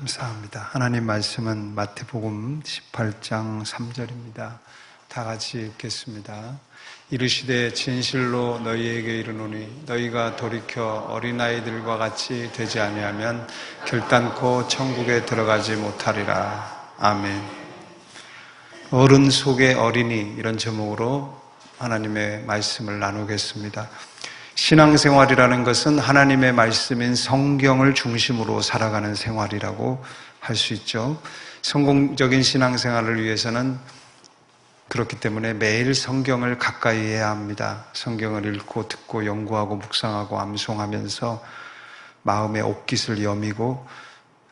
감사합니다. 하나님 말씀은 마태복음 18장 3절입니다. 다 같이 읽겠습니다. 이르시되 진실로 너희에게 이르노니 너희가 돌이켜 어린아이들과 같이 되지 아니하면 결단코 천국에 들어가지 못하리라. 아멘. 어른 속의 어린이, 이런 제목으로 하나님의 말씀을 나누겠습니다. 신앙생활이라는 것은 하나님의 말씀인 성경을 중심으로 살아가는 생활이라고 할 수 있죠. 성공적인 신앙생활을 위해서는 그렇기 때문에 매일 성경을 가까이 해야 합니다. 성경을 읽고 듣고 연구하고 묵상하고 암송하면서 마음의 옥깃을 여미고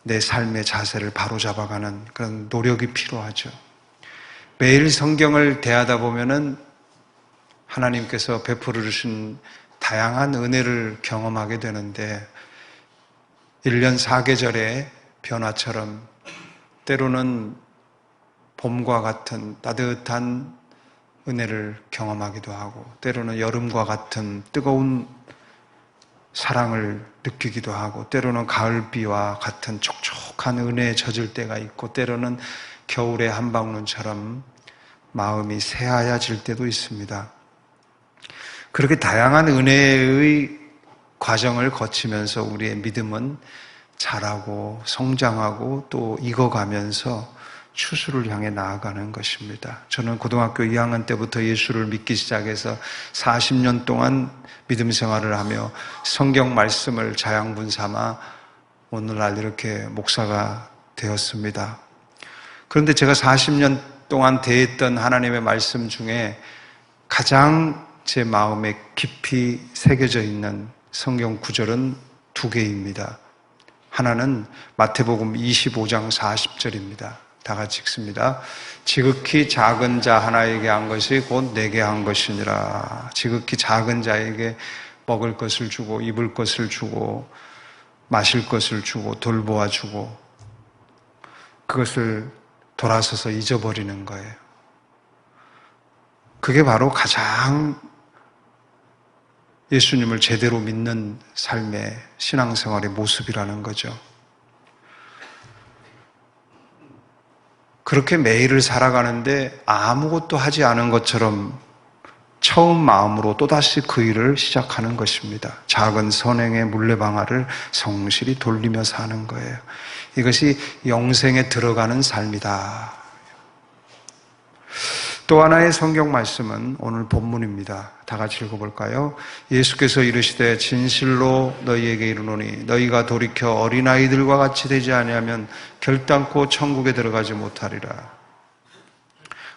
내 삶의 자세를 바로잡아가는 그런 노력이 필요하죠. 매일 성경을 대하다 보면은 하나님께서 베풀어 주신 다양한 은혜를 경험하게 되는데 1년 4계절의 변화처럼 때로는 봄과 같은 따뜻한 은혜를 경험하기도 하고 때로는 여름과 같은 뜨거운 사랑을 느끼기도 하고 때로는 가을비와 같은 촉촉한 은혜에 젖을 때가 있고 때로는 겨울의 한방눈처럼 마음이 새하얘질 때도 있습니다. 그렇게 다양한 은혜의 과정을 거치면서 우리의 믿음은 자라고 성장하고 또 익어가면서 추수를 향해 나아가는 것입니다. 저는 고등학교 2학년 때부터 예수를 믿기 시작해서 40년 동안 믿음 생활을 하며 성경 말씀을 자양분 삼아 오늘날 이렇게 목사가 되었습니다. 그런데 제가 40년 동안 대했던 하나님의 말씀 중에 가장 제 마음에 깊이 새겨져 있는 성경 구절은 두 개입니다. 하나는 마태복음 25장 40절입니다. 다 같이 읽습니다. 지극히 작은 자 하나에게 한 것이 곧 내게 한 것이니라. 지극히 작은 자에게 먹을 것을 주고 입을 것을 주고 마실 것을 주고 돌보아 주고 그것을 돌아서서 잊어버리는 거예요. 그게 바로 가장 예수님을 제대로 믿는 삶의 신앙생활의 모습이라는 거죠. 그렇게 매일을 살아가는데 아무것도 하지 않은 것처럼 처음 마음으로 또다시 그 일을 시작하는 것입니다. 작은 선행의 물레방아를 성실히 돌리며 사는 거예요. 이것이 영생에 들어가는 삶이다. 또 하나의 성경 말씀은 오늘 본문입니다. 다 같이 읽어볼까요? 예수께서 이르시되 진실로 너희에게 이르노니 너희가 돌이켜 어린아이들과 같이 되지 아니하면 결단코 천국에 들어가지 못하리라.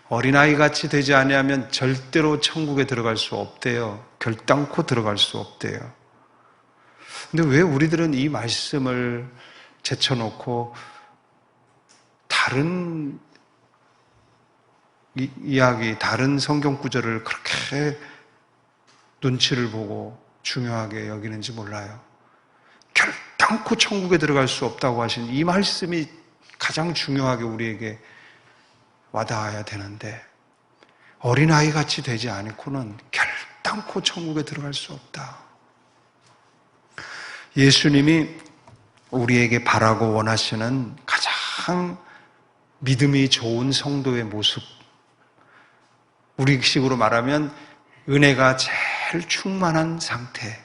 어린아이같이 되지 아니하면 절대로 천국에 들어갈 수 없대요. 결단코 들어갈 수 없대요. 근데 왜 우리들은 이 말씀을 제쳐놓고 다른 이야기, 다른 성경 구절을 그렇게 눈치를 보고 중요하게 여기는지 몰라요. 결단코 천국에 들어갈 수 없다고 하신 이 말씀이 가장 중요하게 우리에게 와닿아야 되는데 어린아이같이 되지 않고는 결단코 천국에 들어갈 수 없다. 예수님이 우리에게 바라고 원하시는 가장 믿음이 좋은 성도의 모습, 우리식으로 말하면 은혜가 제일 충만한 상태,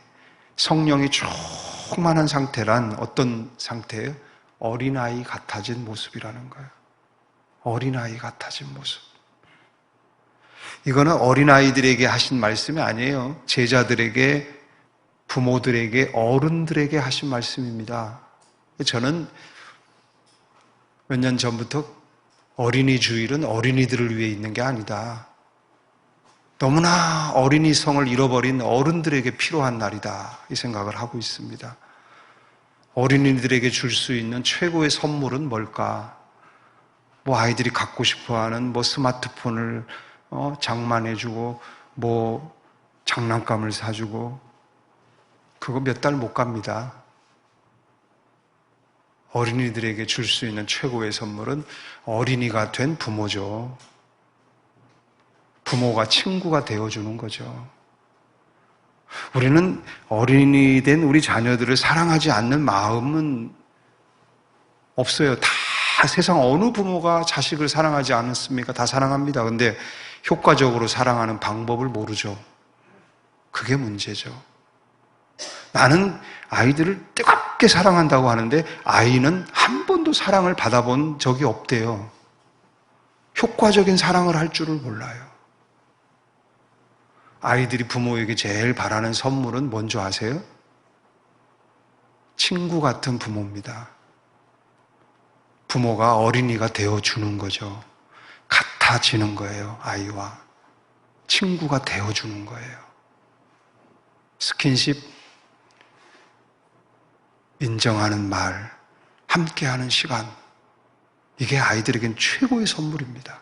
성령이 충만한 상태란 어떤 상태예요? 어린아이 같아진 모습이라는 거예요. 어린아이 같아진 모습. 이거는 어린아이들에게 하신 말씀이 아니에요. 제자들에게, 부모들에게, 어른들에게 하신 말씀입니다. 저는 몇 년 전부터 어린이 주일은 어린이들을 위해 있는 게 아니다. 너무나 어린이 성을 잃어버린 어른들에게 필요한 날이다. 이 생각을 하고 있습니다. 어린이들에게 줄 수 있는 최고의 선물은 뭘까? 뭐 아이들이 갖고 싶어하는 뭐 스마트폰을 장만해주고 뭐 장난감을 사주고 그거 몇 달 못 갑니다. 어린이들에게 줄 수 있는 최고의 선물은 어린이가 된 부모죠. 부모가 친구가 되어주는 거죠. 우리는 어린이 된 우리 자녀들을 사랑하지 않는 마음은 없어요. 다 세상 어느 부모가 자식을 사랑하지 않습니까? 다 사랑합니다. 근데 효과적으로 사랑하는 방법을 모르죠. 그게 문제죠. 나는 아이들을 뜨겁게 사랑한다고 하는데 아이는 한 번도 사랑을 받아본 적이 없대요. 효과적인 사랑을 할 줄을 몰라요. 아이들이 부모에게 제일 바라는 선물은 뭔지 아세요? 친구 같은 부모입니다. 부모가 어린이가 되어주는 거죠. 같아지는 거예요, 아이와. 친구가 되어주는 거예요. 스킨십, 인정하는 말, 함께하는 시간. 이게 아이들에겐 최고의 선물입니다.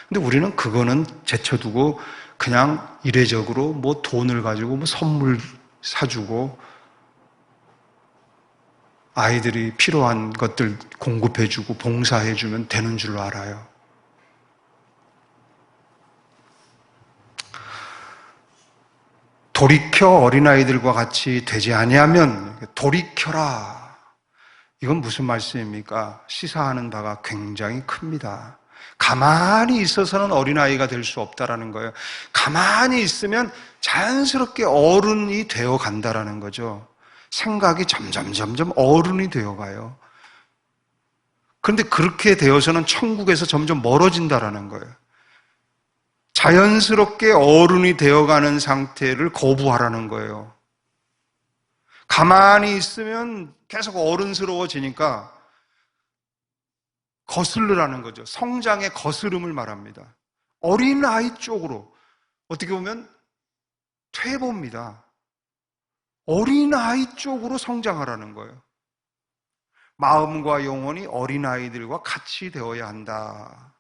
근데 우리는 그거는 제쳐두고 그냥 이례적으로 뭐 돈을 가지고 뭐 선물 사주고 아이들이 필요한 것들 공급해주고 봉사해주면 되는 줄 알아요. 돌이켜 어린아이들과 같이 되지 아니하면 돌이켜라. 이건 무슨 말씀입니까? 시사하는 바가 굉장히 큽니다. 가만히 있어서는 어린아이가 될 수 없다라는 거예요. 가만히 있으면 자연스럽게 어른이 되어 간다라는 거죠. 생각이 점점 어른이 되어 가요. 그런데 그렇게 되어서는 천국에서 점점 멀어진다라는 거예요. 자연스럽게 어른이 되어가는 상태를 거부하라는 거예요. 가만히 있으면 계속 어른스러워지니까 거슬르라는 거죠. 성장의 거스름을 말합니다. 어린아이 쪽으로 어떻게 보면 퇴보입니다. 어린아이 쪽으로 성장하라는 거예요. 마음과 영혼이 어린아이들과 같이 되어야 한다.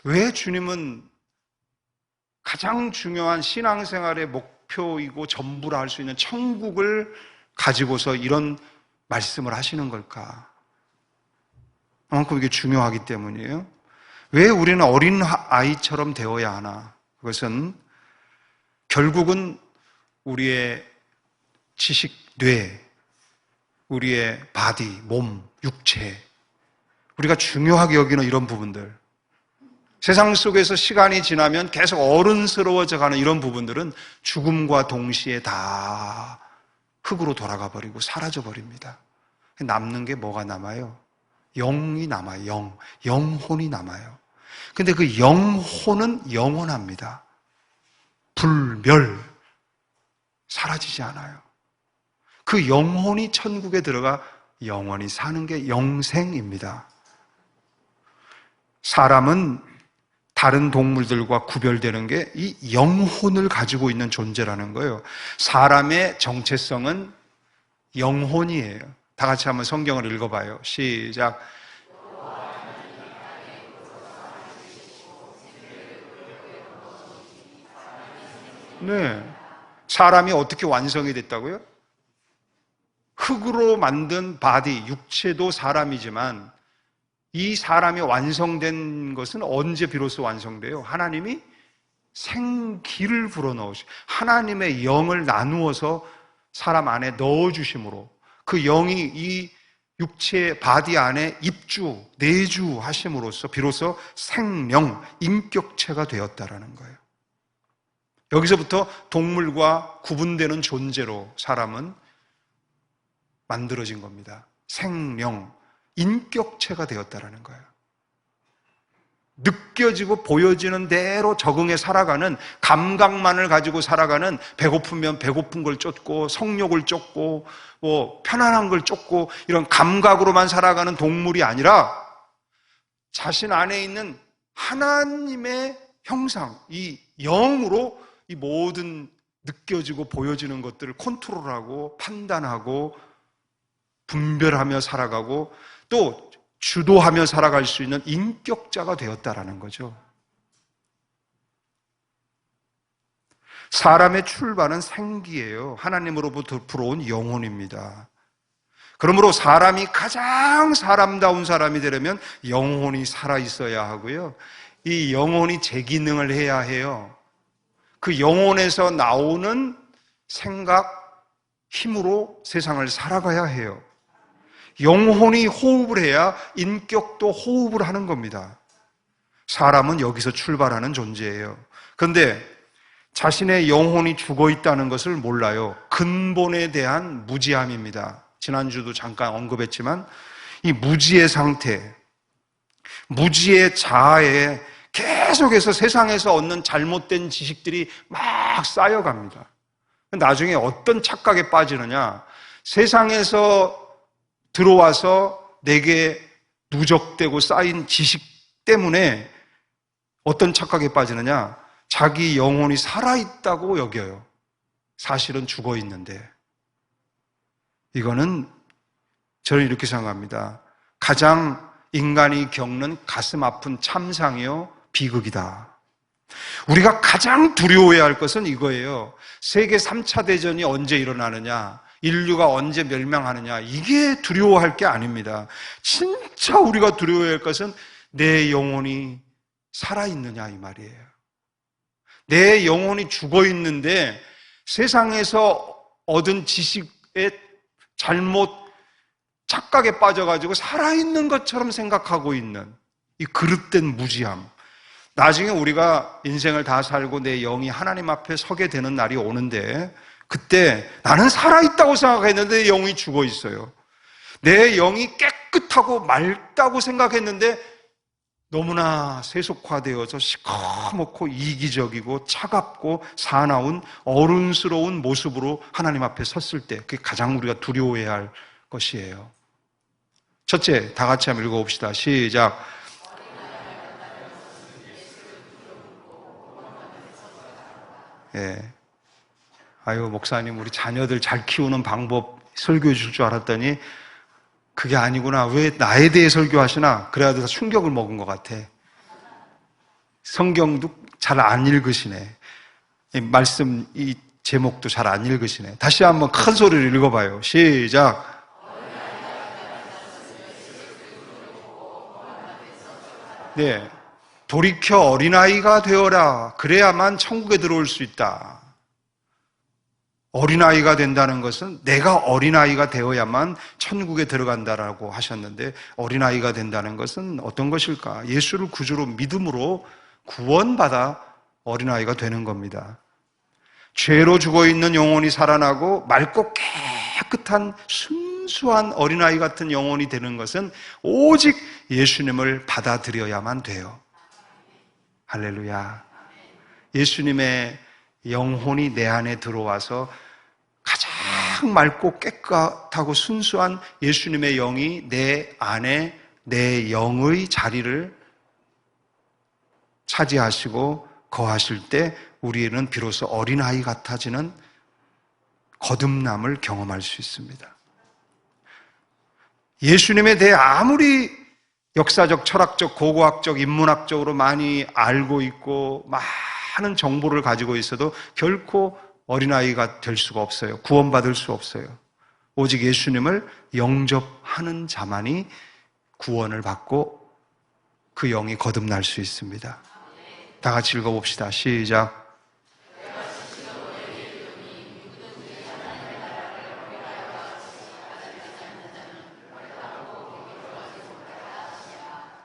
왜 주님은 가장 중요한 신앙생활의 목표이고 전부라 할 수 있는 천국을 가지고서 이런 말씀을 하시는 걸까? 그만큼 이게 중요하기 때문이에요. 왜 우리는 어린 아이처럼 되어야 하나? 그것은 결국은 우리의 지식, 뇌, 우리의 바디, 몸, 육체, 우리가 중요하게 여기는 이런 부분들, 세상 속에서 시간이 지나면 계속 어른스러워져 가는 이런 부분들은 죽음과 동시에 다 흙으로 돌아가 버리고 사라져 버립니다. 남는 게 뭐가 남아요? 영이 남아요. 영혼이 남아요. 근데 그 영혼은 영원합니다. 불멸, 사라지지 않아요. 그 영혼이 천국에 들어가 영원히 사는 게 영생입니다. 사람은 다른 동물들과 구별되는 게 이 영혼을 가지고 있는 존재라는 거예요. 사람의 정체성은 영혼이에요. 다 같이 한번 성경을 읽어봐요. 시작. 네. 사람이 어떻게 완성이 됐다고요? 흙으로 만든 바디, 육체도 사람이지만 이 사람이 완성된 것은 언제 비로소 완성돼요? 하나님이 생기를 불어넣으시, 하나님의 영을 나누어서 사람 안에 넣어주심으로 그 영이 이 육체의 바디 안에 입주, 내주 하심으로써 비로소 생명, 인격체가 되었다라는 거예요. 여기서부터 동물과 구분되는 존재로 사람은 만들어진 겁니다. 생명, 인격체가 되었다라는 거예요. 느껴지고 보여지는 대로 적응해 살아가는, 감각만을 가지고 살아가는, 배고프면 배고픈 걸 쫓고 성욕을 쫓고 뭐 편안한 걸 쫓고 이런 감각으로만 살아가는 동물이 아니라 자신 안에 있는 하나님의 형상, 이 영으로 이 모든 느껴지고 보여지는 것들을 컨트롤하고 판단하고 분별하며 살아가고 또 주도하며 살아갈 수 있는 인격자가 되었다라는 거죠. 사람의 출발은 생기예요. 하나님으로부터 불어온 영혼입니다. 그러므로 사람이 가장 사람다운 사람이 되려면 영혼이 살아있어야 하고요. 이 영혼이 제 기능을 해야 해요. 그 영혼에서 나오는 생각, 힘으로 세상을 살아가야 해요. 영혼이 호흡을 해야 인격도 호흡을 하는 겁니다. 사람은 여기서 출발하는 존재예요. 그런데 자신의 영혼이 죽어 있다는 것을 몰라요. 근본에 대한 무지함입니다. 지난주도 잠깐 언급했지만 이 무지의 상태, 무지의 자아에 계속해서 세상에서 얻는 잘못된 지식들이 막 쌓여갑니다. 나중에 어떤 착각에 빠지느냐, 세상에서 들어와서 내게 누적되고 쌓인 지식 때문에 어떤 착각에 빠지느냐, 자기 영혼이 살아있다고 여겨요. 사실은 죽어 있는데. 이거는 저는 이렇게 생각합니다. 가장 인간이 겪는 가슴 아픈 참상이요, 비극이다. 우리가 가장 두려워해야 할 것은 이거예요. 세계 3차 대전이 언제 일어나느냐, 인류가 언제 멸망하느냐, 이게 두려워할 게 아닙니다. 진짜 우리가 두려워해야 할 것은 내 영혼이 살아있느냐, 이 말이에요. 내 영혼이 죽어 있는데 세상에서 얻은 지식에 잘못 착각에 빠져가지고 살아있는 것처럼 생각하고 있는 이 그릇된 무지함. 나중에 우리가 인생을 다 살고 내 영이 하나님 앞에 서게 되는 날이 오는데, 그때 나는 살아있다고 생각했는데 내 영이 죽어 있어요. 내 영이 깨끗하고 맑다고 생각했는데 너무나 세속화되어서 시커멓고 이기적이고 차갑고 사나운 어른스러운 모습으로 하나님 앞에 섰을 때, 그게 가장 우리가 두려워해야 할 것이에요. 첫째, 다 같이 한번 읽어봅시다. 시작. 예. 아유, 목사님, 우리 자녀들 잘 키우는 방법 설교해 줄 줄 알았더니 그게 아니구나. 왜 나에 대해 설교하시나? 그래야 충격을 먹은 것 같아. 성경도 잘 안 읽으시네. 이 말씀, 이 제목도 잘 안 읽으시네. 다시 한번 큰 소리를 읽어봐요. 시작. 네. 돌이켜 어린아이가 되어라. 그래야만 천국에 들어올 수 있다. 어린아이가 된다는 것은 내가 어린아이가 되어야만 천국에 들어간다라고 하셨는데, 어린아이가 된다는 것은 어떤 것일까? 예수를 구주로 믿음으로 구원받아 어린아이가 되는 겁니다. 죄로 죽어있는 영혼이 살아나고 맑고 깨끗한 순수한 어린아이 같은 영혼이 되는 것은 오직 예수님을 받아들여야만 돼요. 할렐루야. 예수님의 영혼이 내 안에 들어와서 가장 맑고 깨끗하고 순수한 예수님의 영이 내 안에 내 영의 자리를 차지하시고 거하실 때 우리는 비로소 어린아이 같아지는 거듭남을 경험할 수 있습니다. 예수님에 대해 아무리 역사적, 철학적, 고고학적, 인문학적으로 많이 알고 있고 많은 정보를 가지고 있어도 결코 어린아이가 될 수가 없어요. 구원받을 수 없어요. 오직 예수님을 영접하는 자만이 구원을 받고 그 영이 거듭날 수 있습니다. 다 같이 읽어봅시다. 시작.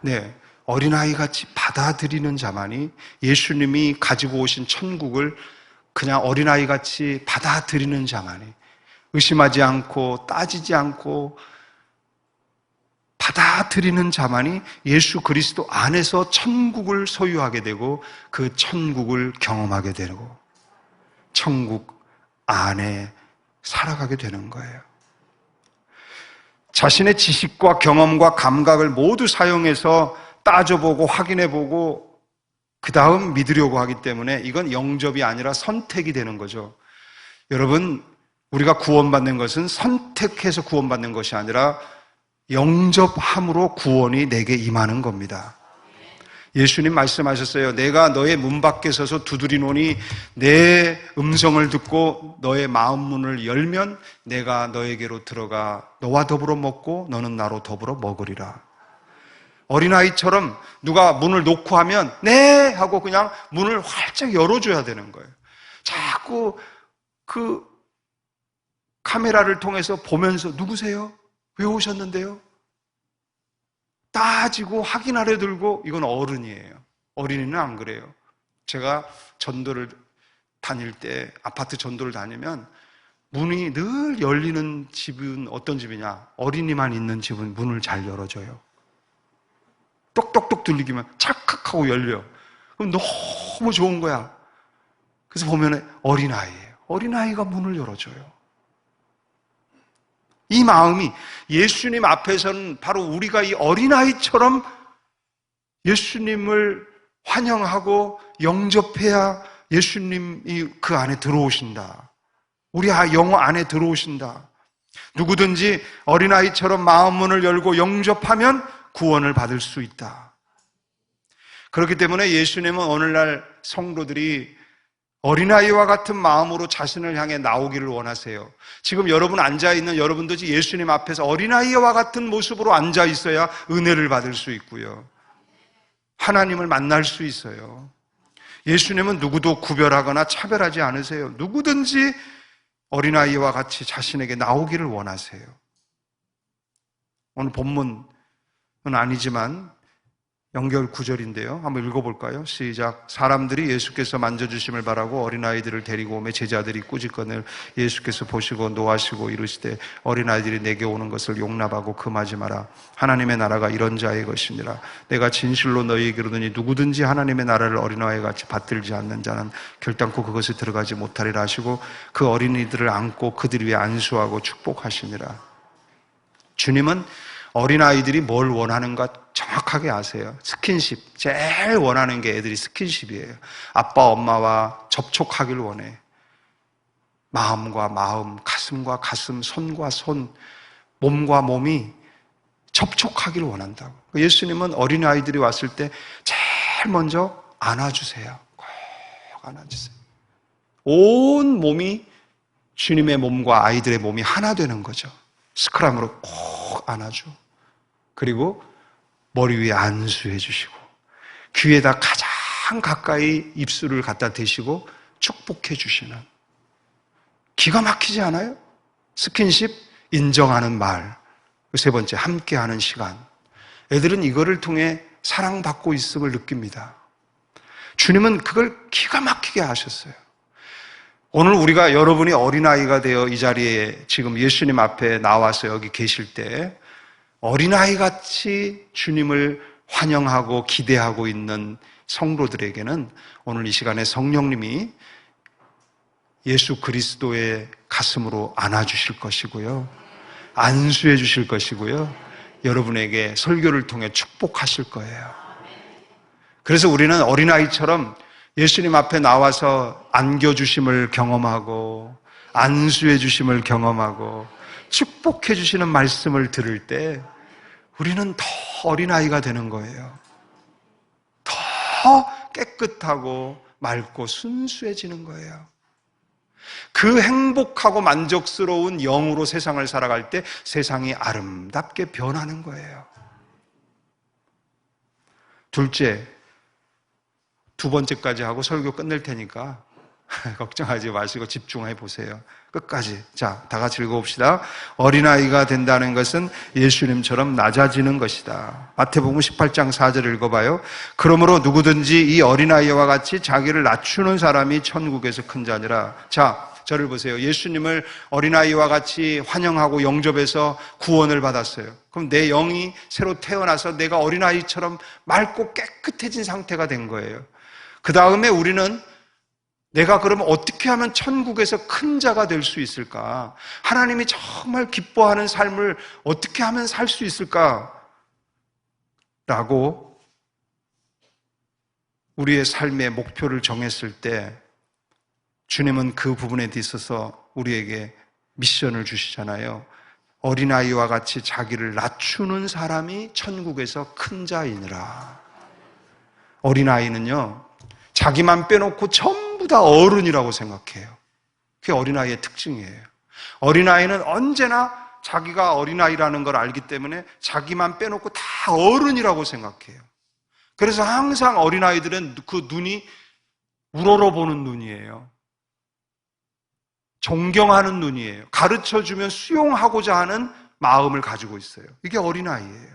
네, 어린아이같이 받아들이는 자만이, 예수님이 가지고 오신 천국을 그냥 어린아이같이 받아들이는 자만이, 의심하지 않고 따지지 않고 받아들이는 자만이 예수 그리스도 안에서 천국을 소유하게 되고 그 천국을 경험하게 되고 천국 안에 살아가게 되는 거예요. 자신의 지식과 경험과 감각을 모두 사용해서 따져보고 확인해보고 그 다음 믿으려고 하기 때문에 이건 영접이 아니라 선택이 되는 거죠. 여러분, 우리가 구원받는 것은 선택해서 구원받는 것이 아니라 영접함으로 구원이 내게 임하는 겁니다. 예수님 말씀하셨어요. 내가 너의 문 밖에 서서 두드리노니 내 음성을 듣고 너의 마음 문을 열면 내가 너에게로 들어가 너와 더불어 먹고 너는 나로 더불어 먹으리라. 어린아이처럼 누가 문을 놓고 하면 네 하고 그냥 문을 활짝 열어줘야 되는 거예요. 자꾸 그 카메라를 통해서 보면서 누구세요? 왜 오셨는데요? 따지고 확인하려 들고, 이건 어른이에요. 어린이는 안 그래요. 제가 전도를 다닐 때, 아파트 전도를 다니면 문이 늘 열리는 집은 어떤 집이냐? 어린이만 있는 집은 문을 잘 열어줘요. 똑똑똑 들리기만 착각하고 열려. 그럼 너무 좋은 거야. 그래서 보면 어린아이예요. 어린아이가 문을 열어줘요. 이 마음이 예수님 앞에서는 바로 우리가 이 어린아이처럼 예수님을 환영하고 영접해야 예수님이 그 안에 들어오신다. 우리 영혼 안에 들어오신다. 누구든지 어린아이처럼 마음 문을 열고 영접하면 구원을 받을 수 있다. 그렇기 때문에 예수님은 오늘날 성도들이 어린아이와 같은 마음으로 자신을 향해 나오기를 원하세요. 지금 여러분 앉아있는 여러분도 예수님 앞에서 어린아이와 같은 모습으로 앉아있어야 은혜를 받을 수 있고요. 하나님을 만날 수 있어요. 예수님은 누구도 구별하거나 차별하지 않으세요. 누구든지 어린아이와 같이 자신에게 나오기를 원하세요. 오늘 본문은 아니지만 연결 구절인데요. 한번 읽어볼까요? 시작. 사람들이 예수께서 만져주심을 바라고 어린아이들을 데리고 오매 제자들이 꾸짖거늘 예수께서 보시고 노하시고 이르시되 어린아이들이 내게 오는 것을 용납하고 금하지 마라. 하나님의 나라가 이런 자의 것이니라. 내가 진실로 너희에게 이르노니 누구든지 하나님의 나라를 어린아이 같이 받들지 않는 자는 결단코 그것에 들어가지 못하리라 하시고 그 어린이들을 안고 그들 위에 안수하고 축복하시니라. 주님은 어린아이들이 뭘 원하는가 정확하게 아세요. 스킨십. 제일 원하는 게 애들이 스킨십이에요. 아빠, 엄마와 접촉하길 원해. 마음과 마음, 가슴과 가슴, 손과 손, 몸과 몸이 접촉하길 원한다고. 예수님은 어린아이들이 왔을 때 제일 먼저 안아주세요. 꼭 안아주세요. 온 몸이 주님의 몸과 아이들의 몸이 하나 되는 거죠. 스크럼으로 꼭 안아줘. 그리고 머리 위에 안수해 주시고 귀에다 가장 가까이 입술을 갖다 대시고 축복해 주시는, 기가 막히지 않아요? 스킨십, 인정하는 말, 세 번째 함께하는 시간. 애들은 이거를 통해 사랑받고 있음을 느낍니다. 주님은 그걸 기가 막히게 하셨어요. 오늘 우리가 여러분이 어린아이가 되어 이 자리에 지금 예수님 앞에 나와서 여기 계실 때 어린아이같이 주님을 환영하고 기대하고 있는 성도들에게는 오늘 이 시간에 성령님이 예수 그리스도의 가슴으로 안아주실 것이고요, 안수해 주실 것이고요, 여러분에게 설교를 통해 축복하실 거예요. 그래서 우리는 어린아이처럼 예수님 앞에 나와서 안겨주심을 경험하고 안수해 주심을 경험하고 축복해 주시는 말씀을 들을 때 우리는 더 어린아이가 되는 거예요. 더 깨끗하고 맑고 순수해지는 거예요. 그 행복하고 만족스러운 영으로 세상을 살아갈 때 세상이 아름답게 변하는 거예요. 둘째, 두 번째까지 하고 설교 끝낼 테니까 걱정하지 마시고 집중해 보세요. 끝까지. 자, 다 같이 읽어봅시다. 어린아이가 된다는 것은 예수님처럼 낮아지는 것이다. 마태복음 18장 4절 읽어봐요. 그러므로 누구든지 이 어린아이와 같이 자기를 낮추는 사람이 천국에서 큰 자니라. 자, 저를 보세요. 예수님을 어린아이와 같이 환영하고 영접해서 구원을 받았어요. 그럼 내 영이 새로 태어나서 내가 어린아이처럼 맑고 깨끗해진 상태가 된 거예요. 그 다음에 우리는 내가 그러면 어떻게 하면 천국에서 큰 자가 될 수 있을까? 하나님이 정말 기뻐하는 삶을 어떻게 하면 살 수 있을까? 라고 우리의 삶의 목표를 정했을 때 주님은 그 부분에 있어서 우리에게 미션을 주시잖아요. 어린아이와 같이 자기를 낮추는 사람이 천국에서 큰 자이니라. 어린아이는요, 자기만 빼놓고 전부 다 어른이라고 생각해요. 그게 어린아이의 특징이에요. 어린아이는 언제나 자기가 어린아이라는 걸 알기 때문에 자기만 빼놓고 다 어른이라고 생각해요. 그래서 항상 어린아이들은 그 눈이 우러러보는 눈이에요. 존경하는 눈이에요. 가르쳐주면 수용하고자 하는 마음을 가지고 있어요. 이게 어린아이예요.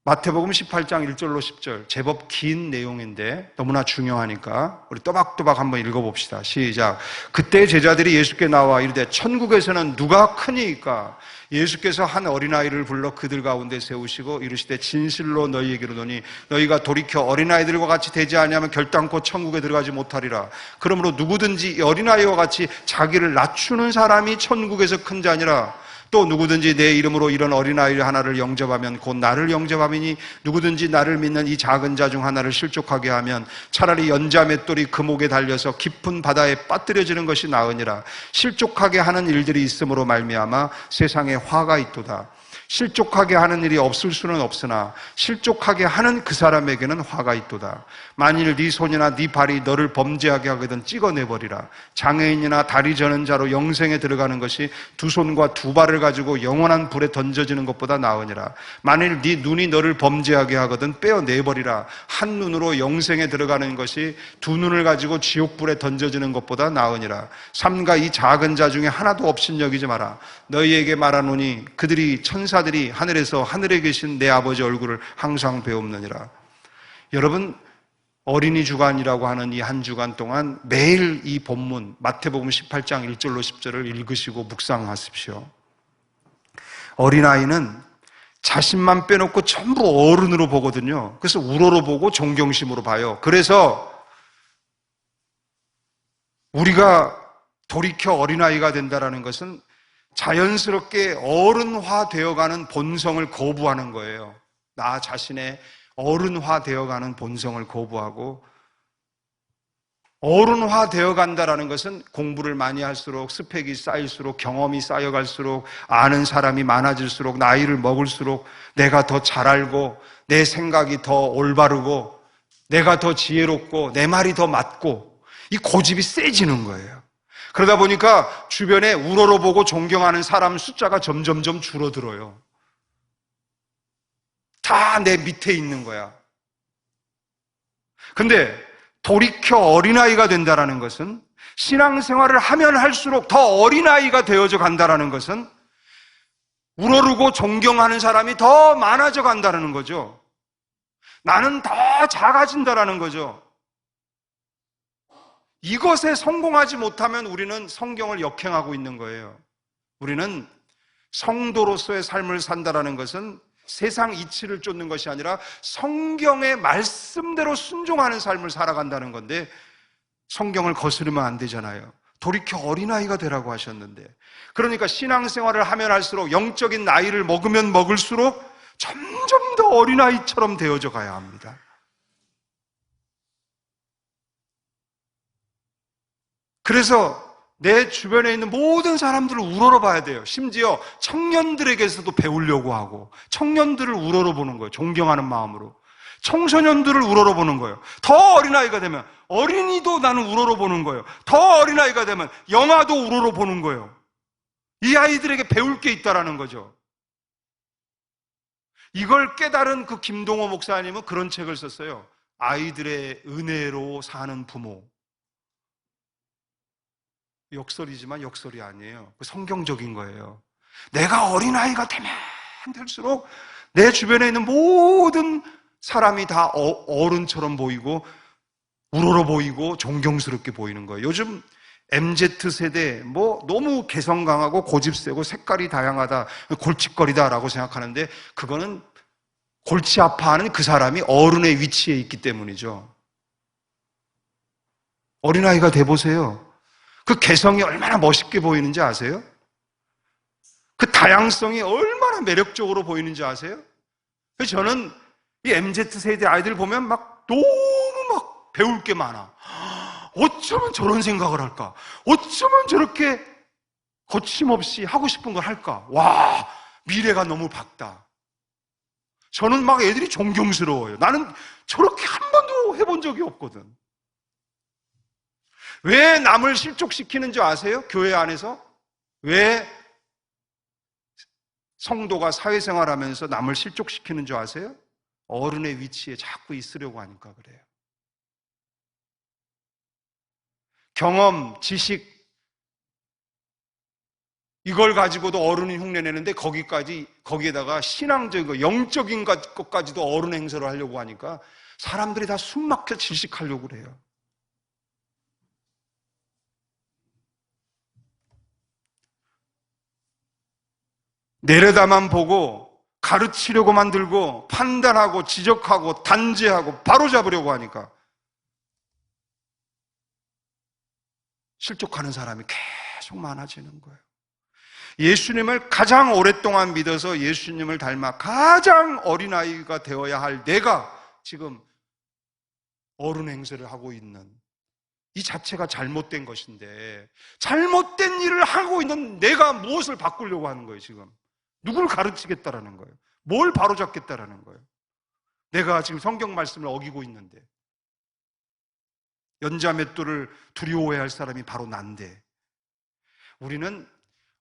마태복음 18장 1절로 10절, 제법 긴 내용인데 너무나 중요하니까 우리 또박또박 한번 읽어봅시다. 시작. 그때 제자들이 예수께 나와 이르되 천국에서는 누가 크니이까? 예수께서 한 어린아이를 불러 그들 가운데 세우시고 이르시되 진실로 너희에게 이르노니 너희가 돌이켜 어린아이들과 같이 되지 아니하면 결단코 천국에 들어가지 못하리라. 그러므로 누구든지 이 어린아이와 같이 자기를 낮추는 사람이 천국에서 큰 자니라. 또 누구든지 내 이름으로 이런 어린아이 하나를 영접하면 곧 나를 영접함이니 누구든지 나를 믿는 이 작은 자 중 하나를 실족하게 하면 차라리 연자 맷돌이 그 목에 달려서 깊은 바다에 빠뜨려지는 것이 나으니라. 실족하게 하는 일들이 있음으로 말미암아 세상에 화가 있도다. 실족하게 하는 일이 없을 수는 없으나 실족하게 하는 그 사람에게는 화가 있도다. 만일 네 손이나 네 발이 너를 범죄하게 하거든 찍어내버리라. 장애인이나 다리 저는 자로 영생에 들어가는 것이 두 손과 두 발을 가지고 영원한 불에 던져지는 것보다 나으니라. 만일 네 눈이 너를 범죄하게 하거든 빼어내버리라. 한 눈으로 영생에 들어가는 것이 두 눈을 가지고 지옥불에 던져지는 것보다 나으니라. 삼가 이 작은 자 중에 하나도 없인 여기지 마라. 너희에게 말하노니 그들이 천사들이 하늘에서 하늘에 계신 내 아버지 얼굴을 항상 배웁느니라. 여러분, 어린이 주간이라고 하는 이 한 주간 동안 매일 이 본문 마태복음 18장 1절로 10절을 읽으시고 묵상하십시오. 어린아이는 자신만 빼놓고 전부 어른으로 보거든요. 그래서 우러러 보고 존경심으로 봐요. 그래서 우리가 돌이켜 어린아이가 된다는 것은 자연스럽게 어른화 되어가는 본성을 거부하는 거예요. 나 자신의 어른화 되어가는 본성을 거부하고, 어른화 되어간다는 것은 공부를 많이 할수록, 스펙이 쌓일수록, 경험이 쌓여갈수록, 아는 사람이 많아질수록, 나이를 먹을수록 내가 더 잘 알고 내 생각이 더 올바르고 내가 더 지혜롭고 내 말이 더 맞고, 이 고집이 세지는 거예요. 그러다 보니까 주변에 우러러보고 존경하는 사람 숫자가 점점점 줄어들어요. 다 내 밑에 있는 거야. 근데 돌이켜 어린아이가 된다는 것은, 신앙생활을 하면 할수록 더 어린아이가 되어져 간다는 것은 우러르고 존경하는 사람이 더 많아져 간다는 거죠. 나는 더 작아진다는 거죠. 이것에 성공하지 못하면 우리는 성경을 역행하고 있는 거예요. 우리는 성도로서의 삶을 산다는 것은 세상 이치를 쫓는 것이 아니라 성경의 말씀대로 순종하는 삶을 살아간다는 건데, 성경을 거스르면 안 되잖아요. 돌이켜 어린아이가 되라고 하셨는데, 그러니까 신앙생활을 하면 할수록, 영적인 나이를 먹으면 먹을수록 점점 더 어린아이처럼 되어져 가야 합니다. 그래서 내 주변에 있는 모든 사람들을 우러러봐야 돼요. 심지어 청년들에게서도 배우려고 하고, 청년들을 우러러보는 거예요. 존경하는 마음으로. 청소년들을 우러러보는 거예요. 더 어린아이가 되면 어린이도 나는 우러러보는 거예요. 더 어린아이가 되면 영아도 우러러보는 거예요. 이 아이들에게 배울 게 있다라는 거죠. 이걸 깨달은 그 김동호 목사님은 그런 책을 썼어요. 아이들의 은혜로 사는 부모. 역설이지만 역설이 아니에요. 성경적인 거예요. 내가 어린아이가 되면 될수록 내 주변에 있는 모든 사람이 다 어른처럼 보이고 우러러 보이고 존경스럽게 보이는 거예요. 요즘 MZ세대 너무 개성 강하고 고집 세고 색깔이 다양하다, 골칫거리다라고 생각하는데, 그거는 골치 아파하는 그 사람이 어른의 위치에 있기 때문이죠. 어린아이가 돼보세요. 그 개성이 얼마나 멋있게 보이는지 아세요? 그 다양성이 얼마나 매력적으로 보이는지 아세요? 그래서 저는 이 MZ세대 아이들 보면 너무 배울 게 많아. 어쩌면 저런 생각을 할까? 어쩌면 저렇게 거침없이 하고 싶은 걸 할까? 와, 미래가 너무 밝다. 저는 애들이 존경스러워요. 나는 저렇게 한 번도 해본 적이 없거든. 왜 남을 실족시키는 줄 아세요? 교회 안에서? 왜 성도가 사회생활하면서 남을 실족시키는 줄 아세요? 어른의 위치에 자꾸 있으려고 하니까 그래요. 경험, 지식, 이걸 가지고도 어른이 흉내내는데 거기에다가 신앙적이고 영적인 것까지도 어른 행세를 하려고 하니까 사람들이 다 숨막혀 질식하려고 그래요. 내려다만 보고 가르치려고 만들고 판단하고 지적하고 단죄하고 바로잡으려고 하니까 실족하는 사람이 계속 많아지는 거예요. 예수님을 가장 오랫동안 믿어서 예수님을 닮아 가장 어린아이가 되어야 할 내가 지금 어른 행세를 하고 있는 이 자체가 잘못된 것인데, 잘못된 일을 하고 있는 내가 무엇을 바꾸려고 하는 거예요, 지금? 누굴 가르치겠다라는 거예요? 뭘 바로잡겠다라는 거예요? 내가 지금 성경 말씀을 어기고 있는데, 연자맷돌을 두려워해야 할 사람이 바로 난데, 우리는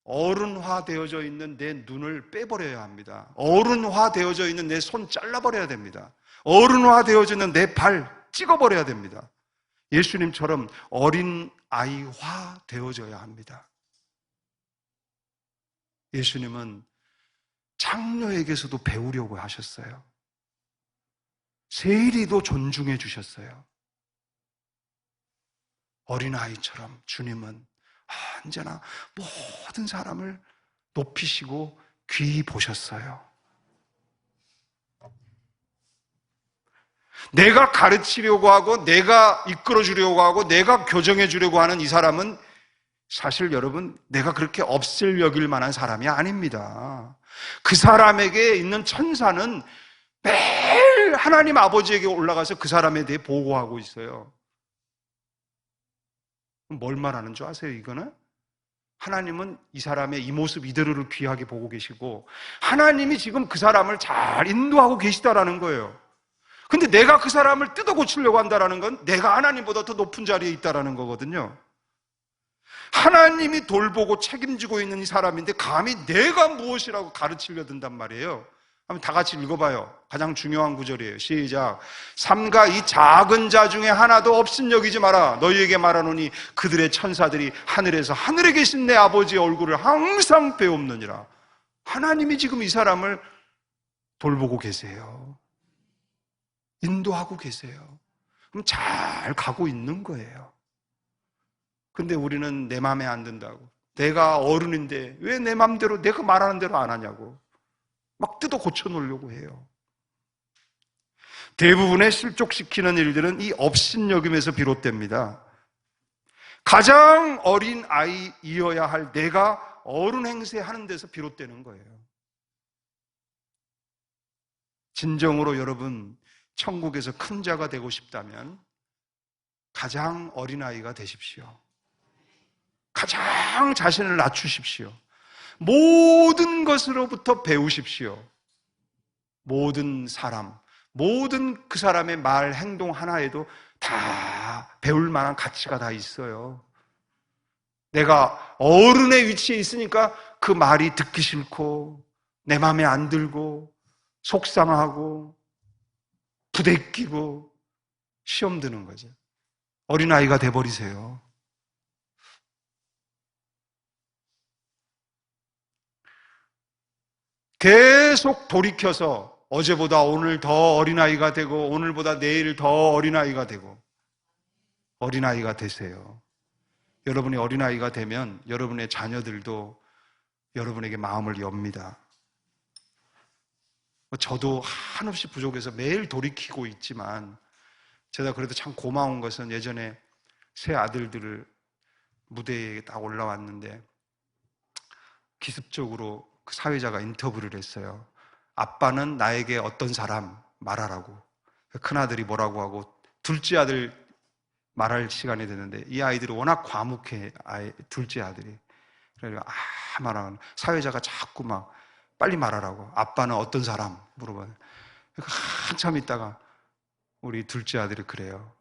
어른화 되어져 있는 내 눈을 빼버려야 합니다. 어른화 되어져 있는 내 손 잘라버려야 됩니다. 어른화 되어져 있는 내 발 찍어버려야 됩니다. 예수님처럼 어린 아이화 되어져야 합니다. 예수님은 장녀에게서도 배우려고 하셨어요. 세리도 존중해 주셨어요. 어린아이처럼 주님은 언제나 모든 사람을 높이시고 귀히 보셨어요. 내가 가르치려고 하고 내가 이끌어 주려고 하고 내가 교정해 주려고 하는 이 사람은 사실 여러분, 내가 그렇게 없을 여길 만한 사람이 아닙니다. 그 사람에게 있는 천사는 매일 하나님 아버지에게 올라가서 그 사람에 대해 보고하고 있어요. 뭘 말하는 줄 아세요, 이거는? 하나님은 이 사람의 이 모습 이대로를 귀하게 보고 계시고 하나님이 지금 그 사람을 잘 인도하고 계시다라는 거예요. 근데 내가 그 사람을 뜯어 고치려고 한다는 건 내가 하나님보다 더 높은 자리에 있다는 거거든요. 하나님이 돌보고 책임지고 있는 이 사람인데 감히 내가 무엇이라고 가르치려 든단 말이에요. 한번 다 같이 읽어봐요. 가장 중요한 구절이에요. 시작. 삼가 이 작은 자 중에 하나도 없인 여기지 마라. 너희에게 말하노니 그들의 천사들이 하늘에서 하늘에 계신 내 아버지의 얼굴을 항상 배웁느니라. 하나님이 지금 이 사람을 돌보고 계세요. 인도하고 계세요. 그럼 잘 가고 있는 거예요. 근데 우리는 내 마음에 안 든다고. 내가 어른인데 왜 내 마음대로 내가 말하는 대로 안 하냐고. 막 뜯어 고쳐놓으려고 해요. 대부분의 실족시키는 일들은 이 업신여김에서 비롯됩니다. 가장 어린 아이이어야 할 내가 어른 행세하는 데서 비롯되는 거예요. 진정으로 여러분 천국에서 큰 자가 되고 싶다면 가장 어린 아이가 되십시오. 가장 자신을 낮추십시오. 모든 것으로부터 배우십시오. 모든 사람, 모든 그 사람의 말, 행동 하나에도 다 배울 만한 가치가 다 있어요. 내가 어른의 위치에 있으니까 그 말이 듣기 싫고 내 마음에 안 들고 속상하고 부대끼고 시험 드는 거죠. 어린아이가 돼버리세요. 계속 돌이켜서 어제보다 오늘 더 어린아이가 되고 오늘보다 내일 더 어린아이가 되고 어린아이가 되세요. 여러분이 어린아이가 되면 여러분의 자녀들도 여러분에게 마음을 엽니다. 저도 한없이 부족해서 매일 돌이키고 있지만 제가 그래도 참 고마운 것은 예전에 새 아들들을 무대에 딱 올라왔는데 기습적으로 그 사회자가 인터뷰를 했어요. 아빠는 나에게 어떤 사람 말하라고. 큰아들이 뭐라고 하고 둘째 아들 말할 시간이 됐는데 이 아이들이 워낙 과묵해, 둘째 아들이. 그래서 말하는 사회자가 자꾸 막 빨리 말하라고. 아빠는 어떤 사람 물어봐요. 한참 있다가 우리 둘째 아들이 그래요.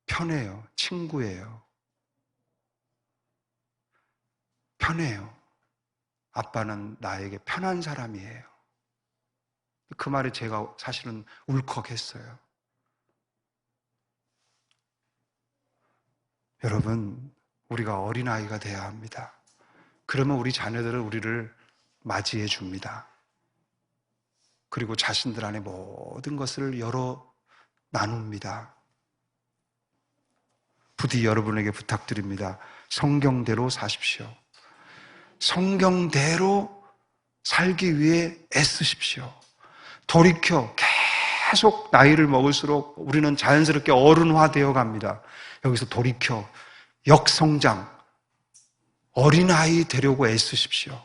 편해요. 친구예요. 편해요. 아빠는 나에게 편한 사람이에요. 그 말에 제가 사실은 울컥했어요. 여러분, 우리가 어린아이가 돼야 합니다. 그러면 우리 자녀들은 우리를 맞이해 줍니다. 그리고 자신들 안에 모든 것을 열어 나눕니다. 부디 여러분에게 부탁드립니다. 성경대로 사십시오. 성경대로 살기 위해 애쓰십시오. 돌이켜 계속 나이를 먹을수록 우리는 자연스럽게 어른화되어 갑니다. 여기서 돌이켜 역성장, 어린아이 되려고 애쓰십시오.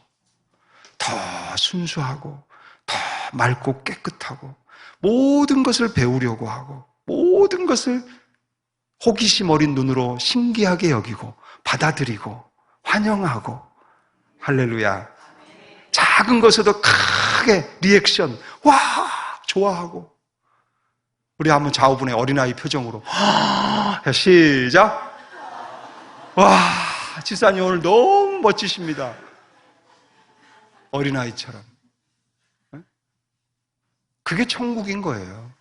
더 순수하고 더 맑고 깨끗하고 모든 것을 배우려고 하고 모든 것을 호기심 어린 눈으로 신기하게 여기고 받아들이고 환영하고, 할렐루야. 작은 것에도 크게 리액션, 와 좋아하고. 우리 한번 좌우분의 어린아이 표정으로 시작. 와, 집사님 오늘 너무 멋지십니다. 어린아이처럼. 그게 천국인 거예요.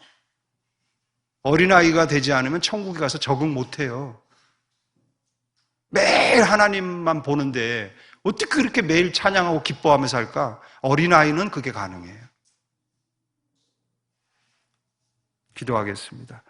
어린아이가 되지 않으면 천국에 가서 적응 못해요. 매일 하나님만 보는데 어떻게 그렇게 매일 찬양하고 기뻐하며 살까? 어린아이는 그게 가능해요. 기도하겠습니다.